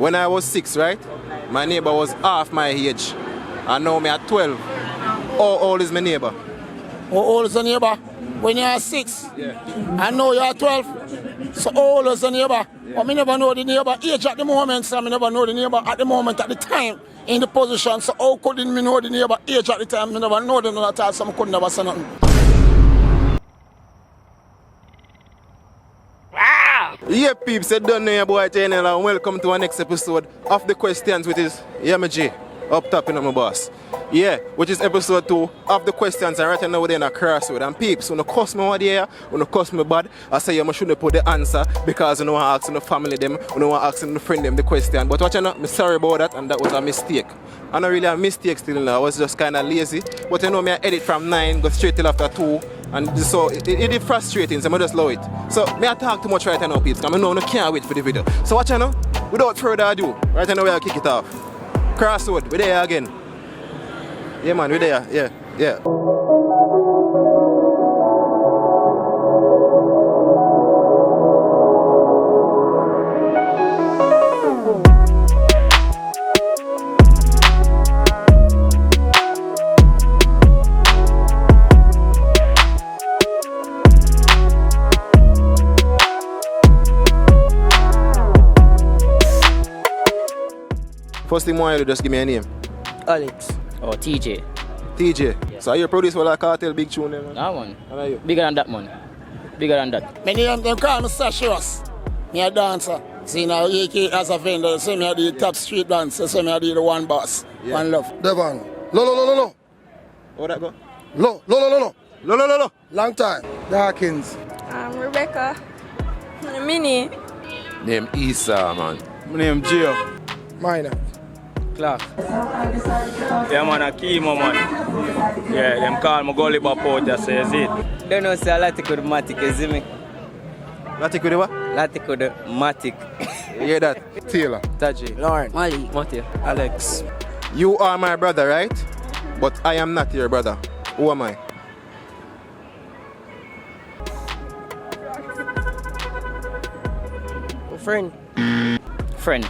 When I was 6, right? My neighbor was half my age. And now me at 12. How old is my neighbor? How old is the neighbor? When you are 6? Yeah. I know you are 12. So how old is the neighbor? Yeah. But me never know the neighbor age at the moment, so I never know the neighbor at the moment, at the time, in the position. So how could me know the neighbor age at the time? I never know them at all, so I could never say nothing. Yeah, peeps, you don't know your boy Jnel, and welcome to our next episode of The Questions, which is JAMAICAN, up top in my boss. Yeah, which is episode 2 of The Questions, and right now we're in a CrossRoad. And peeps, when you cuss me over there, when you cuss me bad, I say you shouldn't put the answer because you know I ask the family them, you know I ask the friend them the question. But what you know, I'm sorry about that, and that was a mistake. And not really a mistake still now, I was just kind of lazy. But you know me, I edit from 9, go straight till after 2. And so it is frustrating, so I just love it. So me I talk too much right now, peeps, because I know I can't wait for the video. So watch you know, without further ado, right now we'll kick it off. CrossRoad, we're there again. Yeah man, we're there, yeah. First thing I want you to just give me a name. Alex. Oh, TJ. TJ. Yeah. So are you a producer for like Cartel Big Tune then, man? That one. And are you? Bigger than that, man. Bigger than that. My name them call me Sashos. Me a dancer. See now, AK as a vendor, say me a the top street dancer, say me a the one boss. Yeah. One love. Devon. Lo. How that go? Lo. Lo. Long time. Dawkins. Rebecca. Minnie. Name Isa, man. My name Gio. Minor. Clark. Yeah, man, a chemo, man. Yeah, them call me Gully Bop out, just says it. Don't know, say a lot of matic, you see me? Latik with the what? Lot of matic. You hear that? Taylor. Taji. Lauren. Mali. Matthew. Alex. You are my brother, right? But I am not your brother. Who am I? Friend. Friend.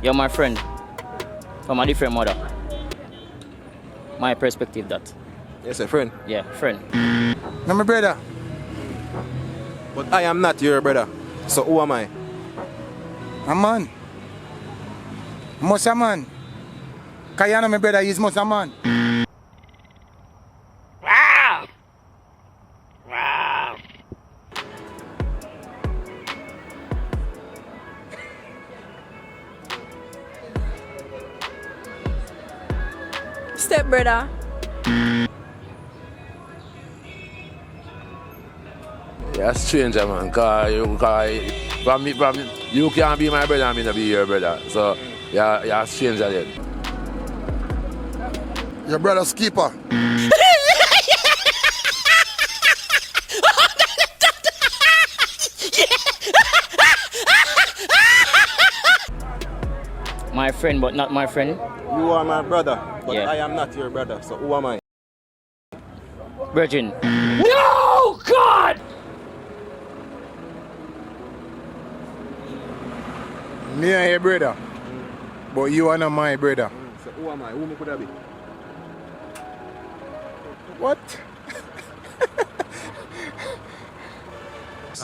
You're my friend. From a different mother. My perspective, that. Yes, a friend. Yeah, friend. No, my brother. But I am not your brother. So who am I? A man. Must a man. Cause you know my brother is must a man. Stepbrother. You're a stranger, man. Cause you can't be my brother and me not be your brother. So, you're a stranger then. Your brother's keeper. My friend, but not my friend. You are my brother, but Yeah. I am not your brother. So who am I? Virgin. No, God! Me and your brother. But you are not my brother. So who am I? Who could I be? What?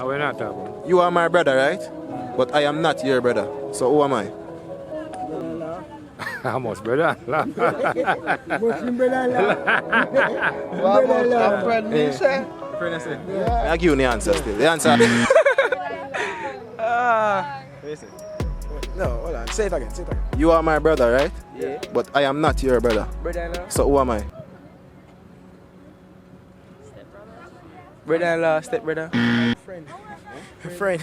We're not talking. You are my brother, right? But I am not your brother. So who am I? How much, brother? Muslim brother. Friend, I say. Yeah. I give you the answer still. The answer. No, hold on. Say it again. You are my brother, right? Yeah. But I am not your brother. Brother-in-law. So who am I? Brother-in-law, stepbrother. Friend.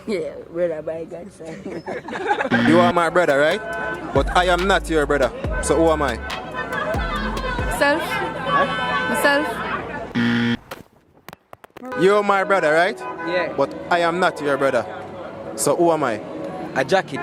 Yeah, brother by God's side. You are my brother, right? But I am not your brother. So who am I? Myself. Myself. You're my brother, right? Yeah. But I am not your brother. So who am I? A jacket.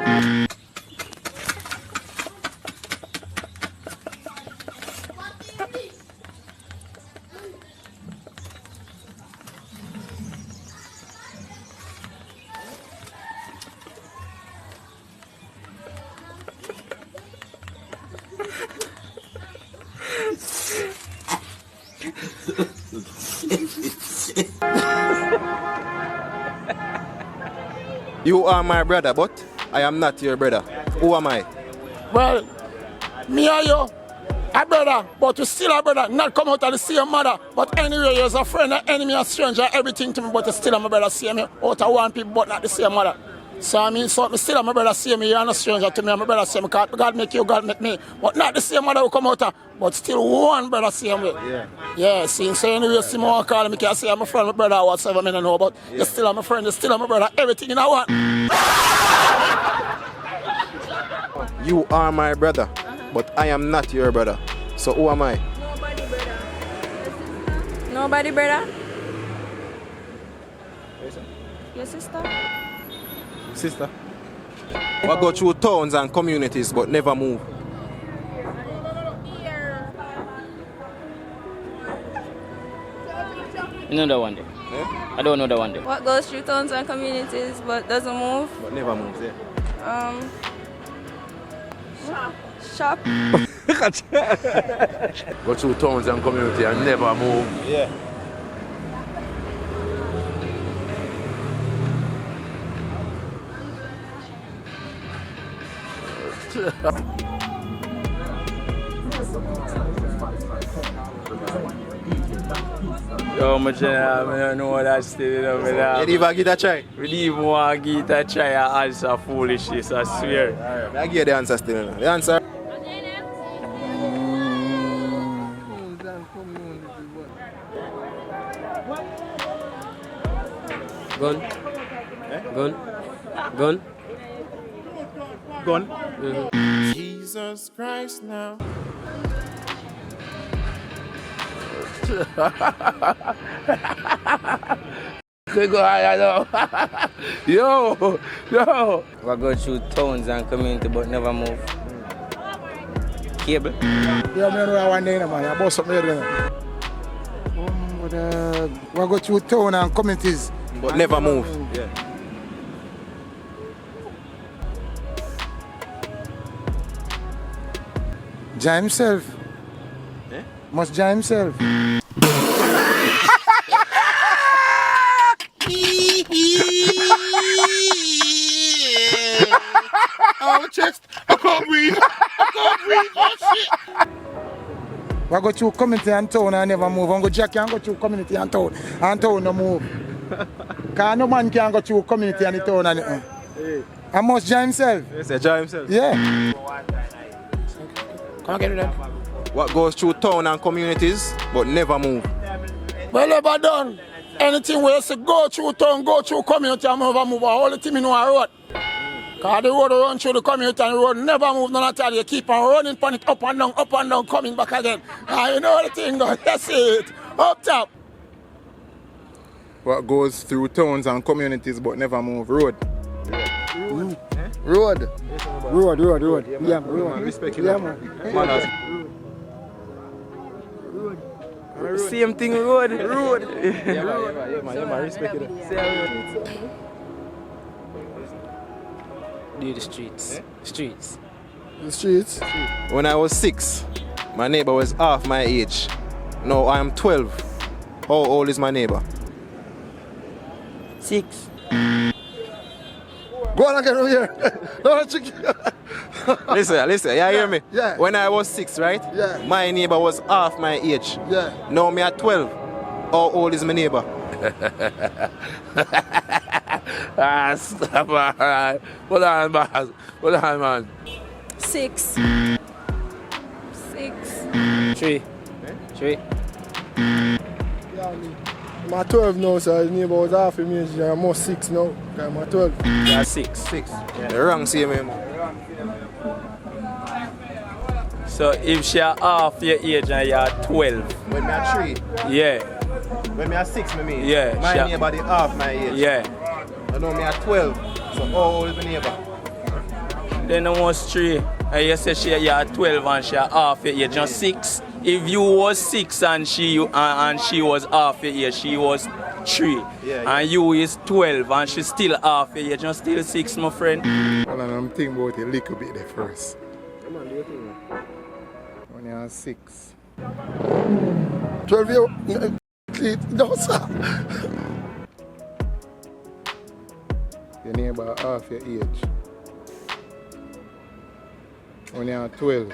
You are my brother, but I am not your brother. Who am I? Well, me and you, a brother, but we still a brother. Not come out of the same mother, but anyway, you're a friend, an enemy, a stranger, everything to me, but you still a my brother, same out of one people, but not the same mother. So I mean, so me still a my brother, same me, you're not a stranger to me, I'm my brother, same. God make you, God make me, but not the same mother who come out of, but still one brother, same way. Yeah, see, so anyway, see me want to call me, can say I'm a friend, my brother, or whatever, I don't know, but you're still a my friend, you're still a my brother, everything in one. You are my brother, but I am not your brother. So who am I? Nobody, brother. Nobody, brother. Your sister? Sister. We go through towns and communities but never move. You know that one day. Yeah? I don't know that one day. What goes through towns and communities but doesn't move? But never moves, yeah. Shop. Go through towns and community and never move. Yeah. Yo, my general, I don't know what that's still over there. You even give it a try? We didn't even want to give it a try and answer foolishness, I swear. I give you the answer still. The answer? Gun. Gun. Gun. Gun. Jesus Christ now. Go higher now. Yo. We go through towns and community but never move. Cable. Yeah, I know one day, man. I bought something there. We go through town and communities. But never move. Yeah. Jah himself. Eh? Must Jah himself. Oh, chest. I can't breathe. Oh, shit. We go through community and town and never move. We go Jackie and go through community and town no move. Because no man can go through community and the town and I must Jah himself. Yes, Jah himself. Yeah. Come on, get it there. What goes through town and communities but never move? Well, ever done. Anything where you say go through town, go through community and never move. All the thing in one road. Because the road run through the community and the road never move none at all. You keep on running on it up and down, coming back again. You know the thing though. That's it. Up top. What goes through towns and communities but never move? Road. Road. Road. Yeah, Man, respect you. Yeah, man. Same thing, road. Yeah, man, respect you. Do the streets. Eh? Streets. The streets. When I was 6, my neighbor was half my age. Now I am 12. How old is my neighbor? 6. Go on again over here. Listen, you hear me? Yeah. When I was 6, right? Yeah. My neighbor was half my age. Yeah. Now me at 12. How old is my neighbor? Stop, man. Hold on, boss. Hold on, man. 6. 3. 3. I'm 12 now, so his neighbor was half of me. I'm more 6 now. I'm 12. Yeah, 6. The wrong same man. So if she half your age and you're 12, When me at 3. yeah, When me at 6, me mean. Yeah, My sure. neighbor the half my age. yeah. I know me at 12. So how old is my neighbor? Then almost 3. And you say you're 12 and she half your age, just 6. If you was 6 and she was half your age, she was 3. Yeah. And you is 12 and she still half your age, just still 6, my friend. Well, I'm thinking about it a little bit there first. Come on, do your thing, man. When you're 6. 12 years. athlete. No, sir. Your neighbor half your age. When you're 12.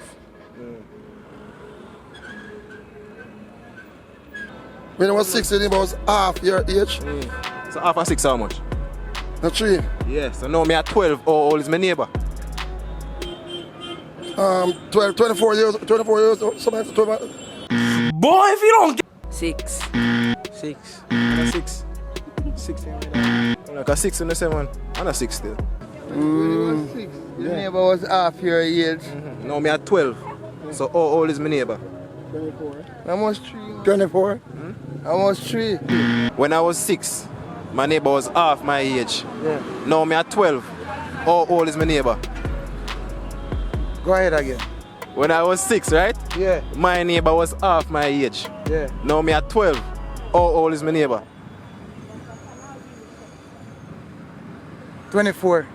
When I was 6, your neighbor was half your age. So half of 6 how much? No, 3. Yeah, so now me at 12, how old is my neighbor? 12, 24 years, something like that. 12. Boy, if you don't get 6. 6. 6. 6. Like a 6 in the same one. And a 6 still. Your neighbor was half your age. Now me at 12. So how old is my neighbor? 24. Almost 3. 24. Almost 3. When I was 6, my neighbor was half my age. Yeah. Now me at 12. How old is my neighbor? Go ahead again. When I was 6, right? Yeah. My neighbor was half my age. Yeah. Now me at 12. How old is my neighbor? 24.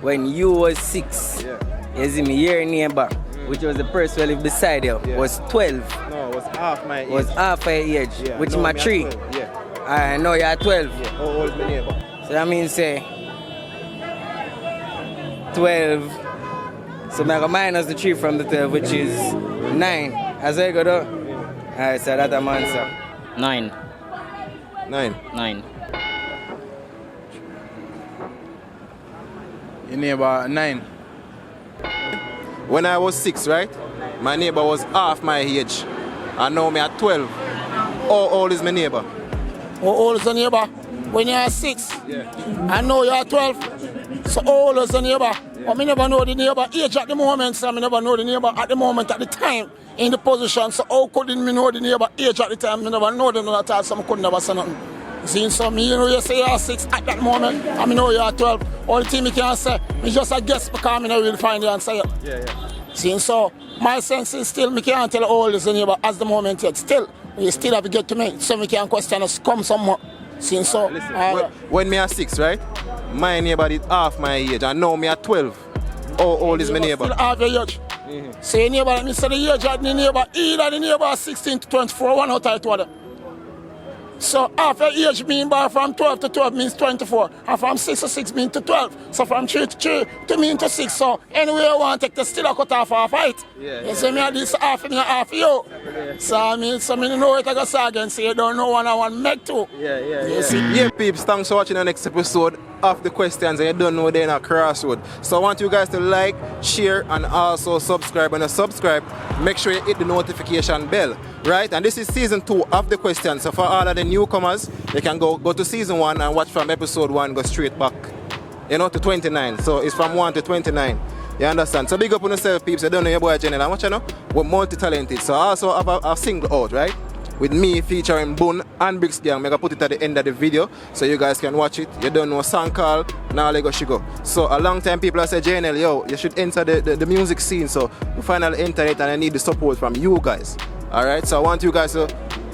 When you was 6, you see me, your neighbor, which was the person who lived beside you, was 12. No, it was half my age. Was half your age, Yeah, which no, my me at 3. 12, Yeah. I know you're 12. Yeah. How old is my neighbor? So that means say 12. So I go minus the 3 from the 12, which is 9. As I go though. Alright, so that's a answer. 9. 9. 9. Your neighbor 9. When I was 6, right? My neighbor was half my age. And now me at 12. How old is my neighbor? How old is the neighbor? When you are 6. Yeah. I know you are 12. So how old is the neighbor? But me never know the neighbor age at the moment, so I never know the neighbor at the moment, at the time, in the position. So how couldn't me know the neighbor age at the time? Me never know them at all, so I couldn't never say nothing. See, so me, you know, you say you are 6 at that moment, I know you are 12. All the thing me can say, me just a guess because I never will find the answer yet. Yeah. See, so my sense is still, me can't tell how old is the neighbor as the moment yet. Still, you still have to get to me, so me can question us, come some more. See, so, Listen, when me at 6, right? My neighbor is half my age, and now me at 12. How old is my neighbor? Still half your age. So your neighbor, let me say the age of the neighbor, either the neighbor 16 to 24, one out of two of them. So half your age mean by from 12 to 12 means 24. And from 6 to 6 means to 12. So from 3 to 3 to mean to 6. So anyway you want to take the still a cut off half height. You see me at this half me half you. So I mean know what I got to say again. So you don't know one I want make too. You see? Yeah, peeps, thanks for watching the next episode of The Questions, and you don't know they're in a CrossRoad. So I want you guys to like, share, and also subscribe. And to subscribe, make sure you hit the notification bell, right? And this is season 2 of The Questions. So for all of the newcomers, they can go to season 1 and watch from episode 1, go straight back, to 29. So it's from 1 to 29. You understand? So big up on yourself, peeps. You don't know your boy Jnel. And what you know? We're multi-talented. So I also have a single out, right? With me featuring Buhn and Bricks Gang. I'm going to put it at the end of the video so you guys can watch it. You don't know a song called Now Lego Shigo. So a long time people have said, Jnel, yo, you should enter the music scene. So we finally enter it, and I need the support from you guys. Alright, so I want you guys to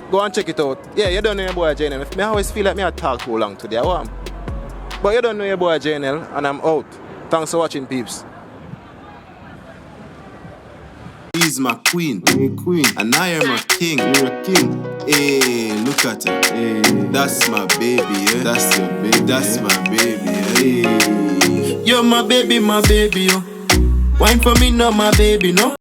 go and check it out. Yeah, you don't know your boy Jnel. I always feel like I talk too long today. But you don't know your boy Jnel, and I'm out. Thanks for watching, peeps. She's my queen, and I am a king. You're a king. Hey, look at her. Hey, that's my baby. Yeah? That's your baby. That's my baby. Yeah? Hey. You're my baby, yo. Wine for me, not my baby, no.